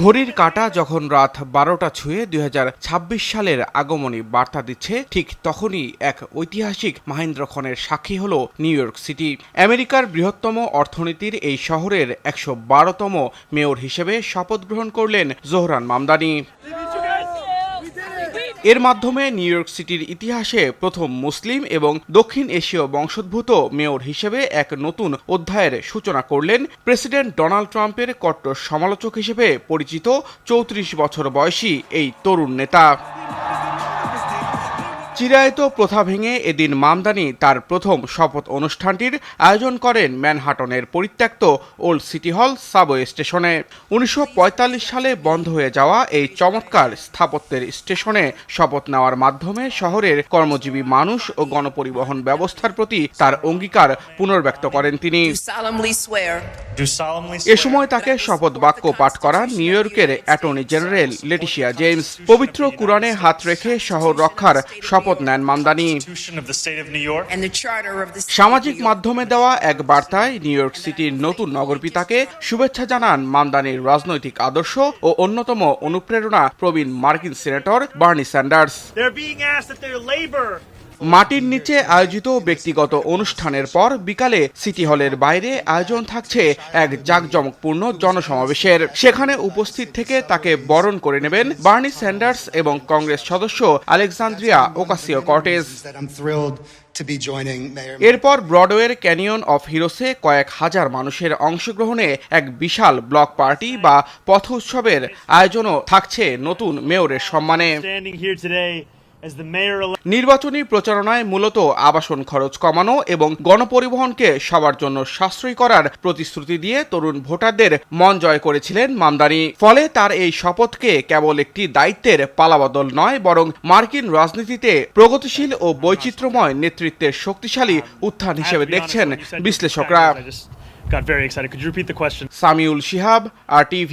ঘড়ির কাঁটা যখন রাত 12টা ছুঁয়ে 2026 সালের আগমনী বার্তা দিচ্ছে, ঠিক তখনই এক ঐতিহাসিক মাহেন্দ্রক্ষণের সাক্ষী হলো নিউ ইয়র্ক সিটি। আমেরিকার বৃহত্তম অর্থনীতির এই শহরের 112তম মেয়র হিসেবে শপথ গ্রহণ করলেন জোহরান মামদানি। এর মাধ্যমে নিউ ইয়র্ক সিটির ইতিহাসে প্রথম মুসলিম এবং দক্ষিণ এশীয় বংশোদ্ভূত মেয়র হিসেবে এক নতুন অধ্যায়ের সূচনা করলেন প্রেসিডেন্ট ডোনাল্ড ট্রাম্পের কট্টর সমালোচক হিসেবে পরিচিত 34 বছর বয়সী এই তরুণ নেতা। চিরায়ত প্রথা ভেঙে এদিন মামদানি তার প্রথম শপথ অনুষ্ঠানটির আয়োজন করেন ম্যানহাটনের পরিত্যক্ত ওল্ড সিটি হল সাবওয়ে স্টেশনে। 1945 সালে বন্ধ হয়ে যাওয়া এই চমৎকার স্থাপত্যের স্টেশনে শপথ নেওয়ার মাধ্যমে শহরের কর্মজীবী মানুষ ও গণপরিবহন ব্যবস্থার প্রতি তার অঙ্গীকার পুনর্ব্যক্ত করেন তিনি। এ সময় তাকে শপথ বাক্য পাঠ করান নিউ ইয়র্কের অ্যাটর্নি জেনারেল লেটিশিয়া জেমস। পবিত্র কুরআনে হাত রেখে শহর রক্ষার শপথ নেন মামদানি। সামাজিক মাধ্যমে দেওয়া এক বার্তায় নিউ ইয়র্ক সিটির নতুন নগরপিতাকে শুভেচ্ছা জানান মামদানির রাজনৈতিক আদর্শ ও অন্যতম অনুপ্রেরণা প্রবীণ মার্কিন সিনেটর বার্নি স্যান্ডার্স। মাটির নিচে আয়োজিত ব্যক্তিগত অনুষ্ঠানের পর বিকালে সিটি হলের বাইরে আয়োজন থাকছে এক জাঁকজমকপূর্ণ জনসমাবেশের। সেখানে উপস্থিত থেকে তাকে বরণ করে নেবেন বার্নি স্যান্ডার্স এবং কংগ্রেস সদস্য আলেকজান্দ্রিয়া ওকাসিও-কর্টেজ। এরপর ব্রডওয়ের ক্যানিয়ন অফ হিরোসে কয়েক হাজার মানুষের অংশগ্রহণে এক বিশাল ব্লক পার্টি বা পথ উৎসবের আয়োজনও থাকছে নতুন মেয়রের সম্মানে। নির্বাচনী প্রচারণায় মূলত আবাসন খরচ কমানো এবং গণপরিবহনকে সবার জন্য সাশ্রয়ী করার প্রতিশ্রুতি দিয়ে তরুণ ভোটারদের মন জয় করেছিলেন মামদানি। ফলে তার এই শপথকে কেবল একটি দায়িত্বের পালাবদল নয়, বরং মার্কিন রাজনীতিতে প্রগতিশীল ও বৈচিত্র্যময় নেতৃত্বের শক্তিশালী উত্থান হিসেবে দেখছেন বিশ্লেষকরা। সামিউল শিহাব, RTV।